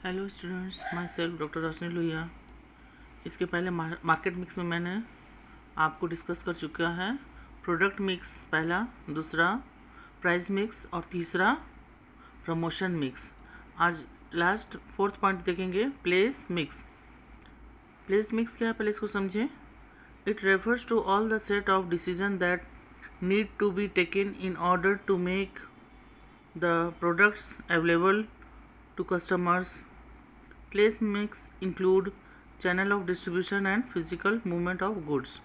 Hello students, myself doctor Roshni Lohia. इसके पहले market mix में मैंने आपको डिस्कस कर चुका है। प्रोडक्ट मिक्स पहला, दूसरा प्राइस मिक्स और तीसरा प्रमोशन मिक्स। आज लास्ट फोर्थ पॉइंट देखेंगे, प्लेस मिक्स। प्लेस मिक्स क्या है, पहले इसको समझें। It refers to all the set of decision that need to be taken in order to make the products available to customers. Place mix include channel of distribution and physical movement of goods.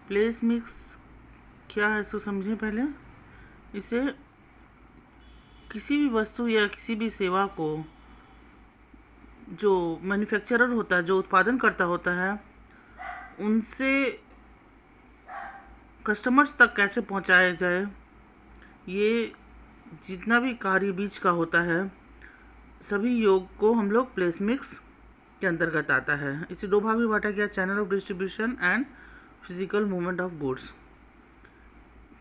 Place mix क्या है, इसको समझें पहले। इसे किसी भी वस्तु या किसी भी सेवा को जो मैन्युफैक्चरर होता है, जो उत्पादन करता होता है, उनसे कस्टमर्स तक कैसे पहुंचाया जाए, ये जितना भी कार्य बीच का होता है, सभी योग को हम लोग प्लेस मिक्स के अंतर्गत आता है। इसे दो भाग में बांटा गया, channel of distribution and physical movement of goods.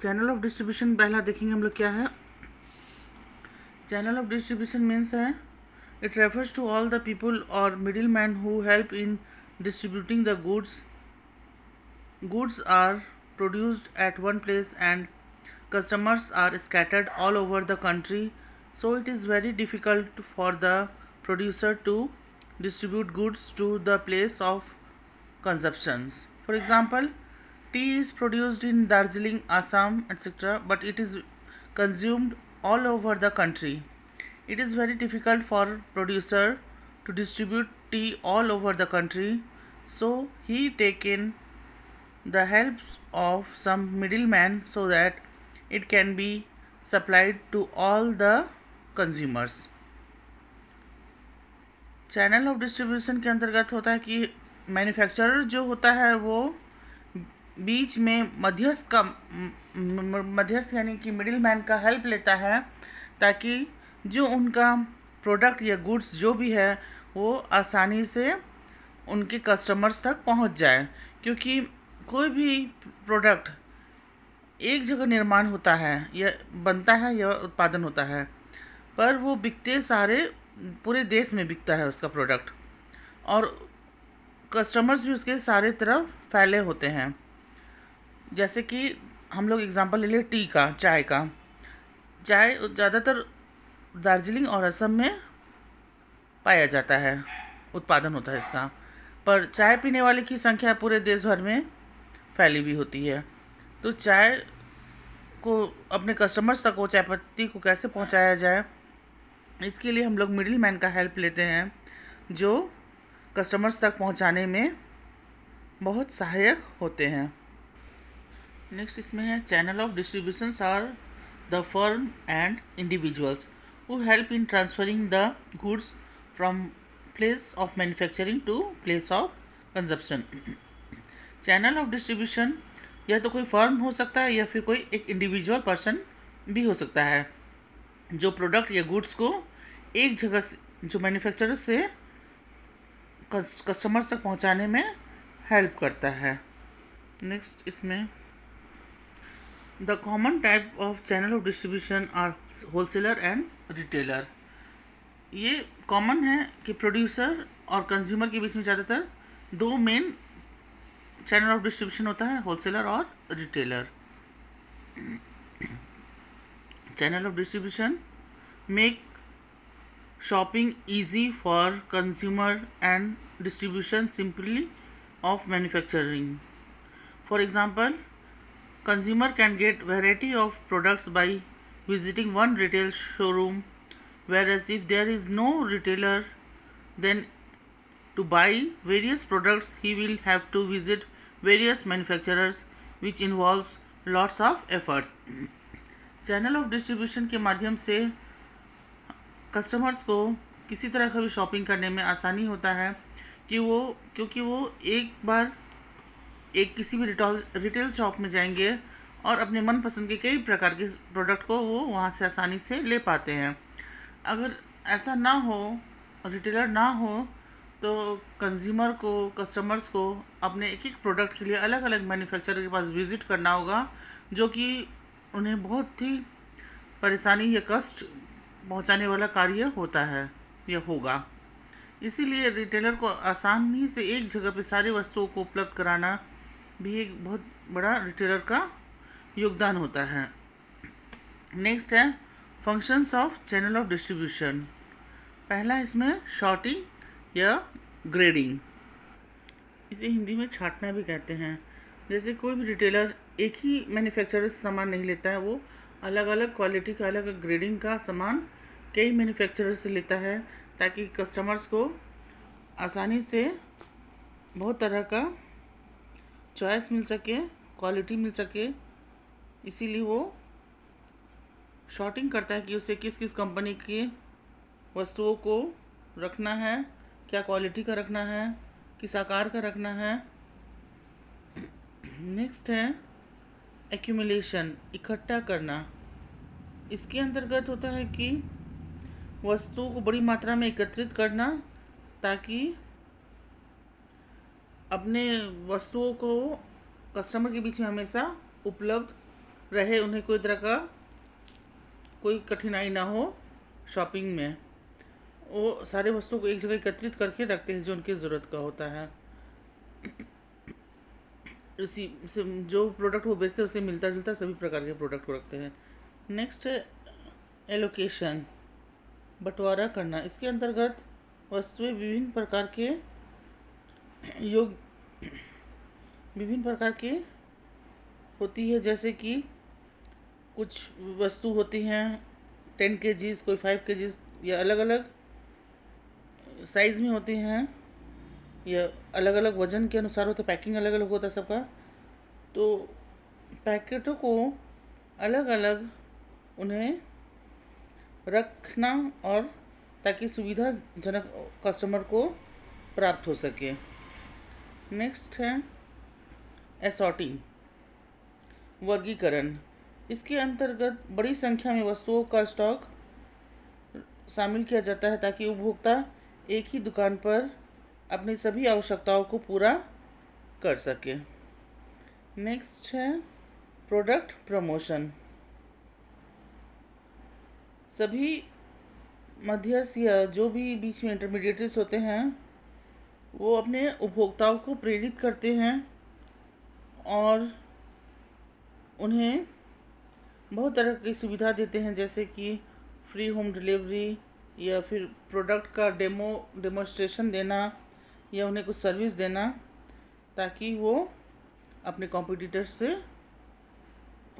Channel of distribution पहला देखेंगे हम लोग क्या है। चैनल ऑफ डिस्ट्रीब्यूशन मीन्स है, it refers to all the people और middle man who help in distributing the goods. Goods are produced at one place and customers are scattered all over the country, so it is very difficult for the producer to distribute goods to the place of consumptions. For example, tea is produced in Darjeeling, Assam, etc., but it is consumed all over the country. It is very difficult for producer to distribute tea all over the country, so he taken the help of some middleman so that it can be supplied to all the consumers. Channel of distribution के अंतर्गत होता है कि manufacturer जो होता है वो बीच में मध्यस्थ यानी कि मिडिल मैन का हेल्प लेता है, ताकि जो उनका प्रोडक्ट या गुड्स जो भी है वो आसानी से उनके कस्टमर्स तक पहुंच जाए। क्योंकि कोई भी प्रोडक्ट एक जगह निर्माण होता है या बनता है या उत्पादन होता है, पर वो बिकते सारे पूरे देश में बिकता है उसका प्रोडक्ट, और कस्टमर्स भी उसके सारे तरफ फैले होते हैं। जैसे कि हम लोग एग्जांपल ले लें टी का, चाय का। चाय ज़्यादातर दार्जिलिंग और असम में पाया जाता है, उत्पादन होता है इसका, पर चाय पीने वाले की संख्या पूरे देश भर में फैली हुई होती है। तो चाय को अपने कस्टमर्स तक वो चाय पत्ती को कैसे पहुंचाया जाए, इसके लिए हम लोग मिडिल मैन का हेल्प लेते हैं, जो कस्टमर्स तक पहुंचाने में बहुत सहायक होते हैं। नेक्स्ट इसमें है, channel of distributions are the firm and individuals who help in transferring the goods from place of manufacturing to place of consumption. Channel of distribution या तो कोई फर्म हो सकता है या फिर कोई एक इंडिविजुअल पर्सन भी हो सकता है, जो प्रोडक्ट या गुड्स को एक जगह से, जो मैन्युफैक्चरर से कस्टमर्स तक पहुंचाने में हेल्प करता है। नेक्स्ट इसमें, the common type of channel of distribution are wholesaler and retailer. ये कॉमन है कि प्रोड्यूसर और कंज्यूमर के बीच में ज़्यादातर दो मेन चैनल ऑफ डिस्ट्रीब्यूशन होता है, होलसेलर और retailer. Channel of distribution make shopping easy for consumer and distribution simply of manufacturing. For example, consumer can get variety of products by visiting one retail showroom, whereas if there is no retailer, then to buy various products he will have to visit various manufacturers, which involves lots of efforts. Channel of distribution के माध्यम से customers को किसी तरह का भी shopping करने में आसानी होता है, क्योंकि वो एक बार किसी भी रिटेल शॉप में जाएंगे और अपने मनपसंद के कई प्रकार के प्रोडक्ट को वो वहाँ से आसानी से ले पाते हैं। अगर ऐसा ना हो, रिटेलर ना हो, तो कंज्यूमर को, कस्टमर्स को अपने एक एक प्रोडक्ट के लिए अलग अलग मैन्युफैक्चरर के पास विज़िट करना होगा, जो कि उन्हें बहुत ही परेशानी या कष्ट पहुंचाने वाला कार्य होता है। या होगा। इसीलिए रिटेलर को आसानी से एक जगह पे सारी वस्तुओं को उपलब्ध कराना भी एक बहुत बड़ा रिटेलर का योगदान होता है। नेक्स्ट है functions of channel of distribution. पहला इसमें शॉर्टिंग या ग्रेडिंग, इसे हिंदी में छांटना भी कहते हैं। जैसे कोई भी रिटेलर एक ही मैन्युफैक्चरर से सामान नहीं लेता है, वो अलग अलग क्वालिटी का अलग अलग ग्रेडिंग का सामान कई मैन्युफैक्चरर से लेता है, ताकि कस्टमर्स को आसानी से बहुत तरह का चॉइस मिल सके, क्वालिटी मिल सके। इसीलिए वो शॉर्टिंग करता है कि उसे किस किस कंपनी की वस्तुओं को रखना है, क्या क्वालिटी का रखना है, किस आकार का रखना है। नेक्स्ट है एक्यूमुलेशन, इकट्ठा करना। इसके अंतर्गत होता है कि वस्तुओं को बड़ी मात्रा में एकत्रित करना, ताकि अपने वस्तुओं को कस्टमर के बीच में हमेशा उपलब्ध रहे, उन्हें कोई तरह का कोई कठिनाई ना हो शॉपिंग में। वो सारे वस्तुओं को एक जगह एकत्रित करके रखते हैं जो उनकी ज़रूरत का होता है। इसी से जो प्रोडक्ट वो बेचते हैं उससे मिलता जुलता सभी प्रकार के प्रोडक्ट को रखते हैं। नेक्स्ट है एलोकेशन, बंटवारा करना। इसके अंतर्गत वस्तुएं विभिन्न प्रकार के होती है। जैसे कि कुछ वस्तु होती हैं 10 kgs, कोई 5 kgs, या अलग अलग साइज़ में होती हैं, या अलग अलग वज़न के अनुसार होता है, पैकिंग अलग अलग होता है सबका। तो पैकेटों को अलग अलग उन्हें रखना, और ताकि सुविधाजनक कस्टमर को प्राप्त हो सके। नेक्स्ट है असॉर्टिंग, वर्गीकरण। इसके अंतर्गत बड़ी संख्या में वस्तुओं का स्टॉक शामिल किया जाता है, ताकि उपभोक्ता एक ही दुकान पर अपनी सभी आवश्यकताओं को पूरा कर सके। नेक्स्ट है प्रोडक्ट प्रमोशन। सभी मध्यस्थ या जो भी बीच में इंटरमीडिएटरीज होते हैं, वो अपने उपभोक्ताओं को प्रेरित करते हैं और उन्हें बहुत तरह की सुविधा देते हैं, जैसे कि फ्री होम डिलीवरी, या फिर प्रोडक्ट का डेमोस्ट्रेशन देना, या उन्हें कुछ सर्विस देना, ताकि वो अपने कॉम्पिटिटर्स से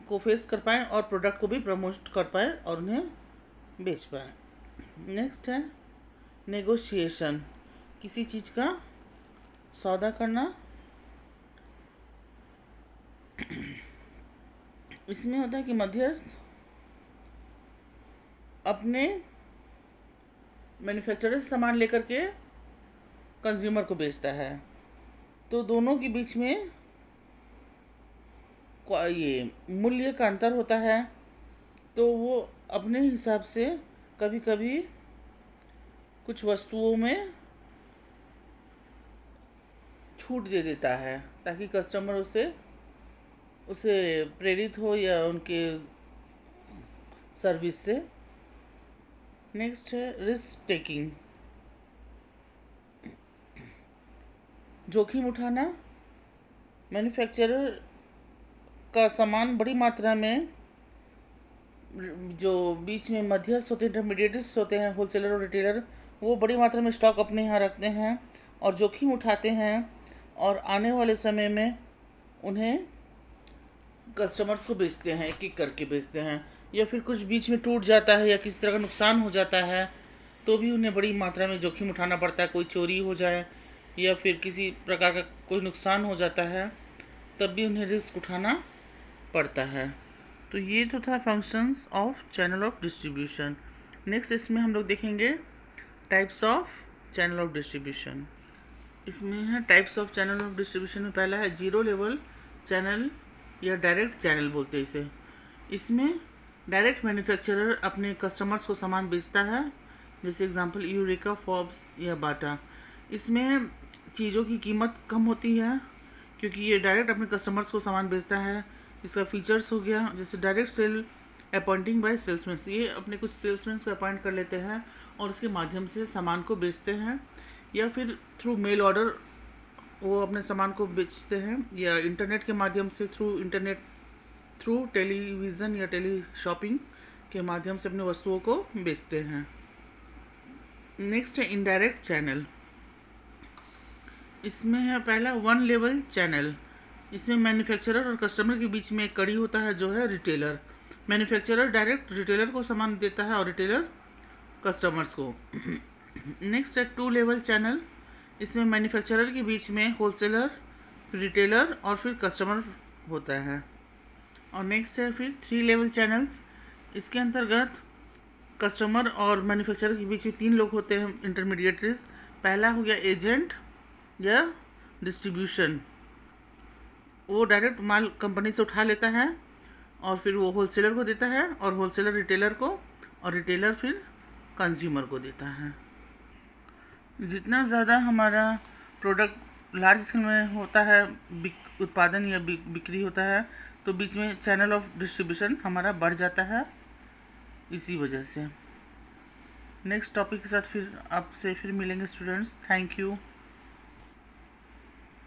को फेस कर पाएँ और प्रोडक्ट को भी प्रमोट कर पाए और उन्हें बेच पाए। नेक्स्ट है नेगोशिएशन, किसी चीज़ का सौदा करना। इसमें होता है कि मध्यस्थ अपने मैन्युफैक्चरर से सामान लेकर के कंज्यूमर को बेचता है, तो दोनों के बीच में ये मूल्य का अंतर होता है। तो वो अपने हिसाब से कभी कभी कुछ वस्तुओं में छूट दे देता है, ताकि कस्टमर उसे प्रेरित हो या उनके सर्विस से। नेक्स्ट है रिस्क टेकिंग, जोखिम उठाना। मैन्युफैक्चरर का सामान बड़ी मात्रा में, जो बीच में मध्यस्थ होते हैं, इंटरमीडिएट्स होते हैं, होलसेलर और रिटेलर, वो बड़ी मात्रा में स्टॉक अपने यहाँ रखते हैं और जोखिम उठाते हैं, और आने वाले समय में उन्हें कस्टमर्स को बेचते हैं, एक एक करके बेचते हैं। या फिर कुछ बीच में टूट जाता है या किसी तरह का नुकसान हो जाता है, तो भी उन्हें बड़ी मात्रा में जोखिम उठाना पड़ता है। कोई चोरी हो जाए या फिर किसी प्रकार का कोई नुकसान हो जाता है, तब भी उन्हें रिस्क उठाना पड़ता है। तो ये तो था functions of channel of distribution. Next इसमें हम लोग देखेंगे types of channel of distribution. इसमें है types of channel of distribution में पहला है जीरो लेवल चैनल या डायरेक्ट चैनल बोलते हैं इसे। इसमें डायरेक्ट मैन्युफैक्चरर अपने कस्टमर्स को सामान बेचता है, जैसे एग्जांपल यूरेका, फॉर्ब्स या बाटा। इसमें चीज़ों की कीमत कम होती है, क्योंकि ये डायरेक्ट अपने कस्टमर्स को सामान बेचता है। इसका फीचर्स हो गया, जैसे direct sale appointing by salesman, ये अपने कुछ सेल्समैन को अपॉइंट कर लेते हैं और उसके माध्यम से सामान को बेचते हैं, या फिर थ्रू मेल ऑर्डर वो अपने सामान को बेचते हैं, या इंटरनेट के माध्यम से थ्रू टेलीविज़न या टेली शॉपिंग के माध्यम से अपनी वस्तुओं को बेचते हैं। नेक्स्ट है इनडायरेक्ट चैनल। इसमें है पहला वन लेवल चैनल। इसमें मैन्युफैक्चरर और कस्टमर के बीच में एक कड़ी होता है जो है रिटेलर। मैन्युफैक्चरर डायरेक्ट रिटेलर को सामान देता है और रिटेलर कस्टमर्स को। नेक्स्ट है टू लेवल चैनल। इसमें मैन्युफैक्चरर के बीच में होलसेलर, फिर रिटेलर और फिर कस्टमर होता है। और नेक्स्ट है फिर थ्री लेवल चैनल्स। इसके अंतर्गत कस्टमर और मैन्युफैक्चरर के बीच में 3 लोग होते हैं इंटरमीडिएटरीज। पहला हो गया एजेंट या डिस्ट्रीब्यूशन, वो डायरेक्ट माल कंपनी से उठा लेता है और फिर वो होलसेलर को देता है, और होलसेलर रिटेलर को, और रिटेलर फिर कंज्यूमर को देता है। जितना ज़्यादा हमारा प्रोडक्ट लार्ज स्केल में होता है, उत्पादन या बिक्री होता है, तो बीच में चैनल ऑफ डिस्ट्रीब्यूशन हमारा बढ़ जाता है इसी वजह से। नेक्स्ट टॉपिक के साथ फिर आपसे फिर मिलेंगे स्टूडेंट्स। Thank you.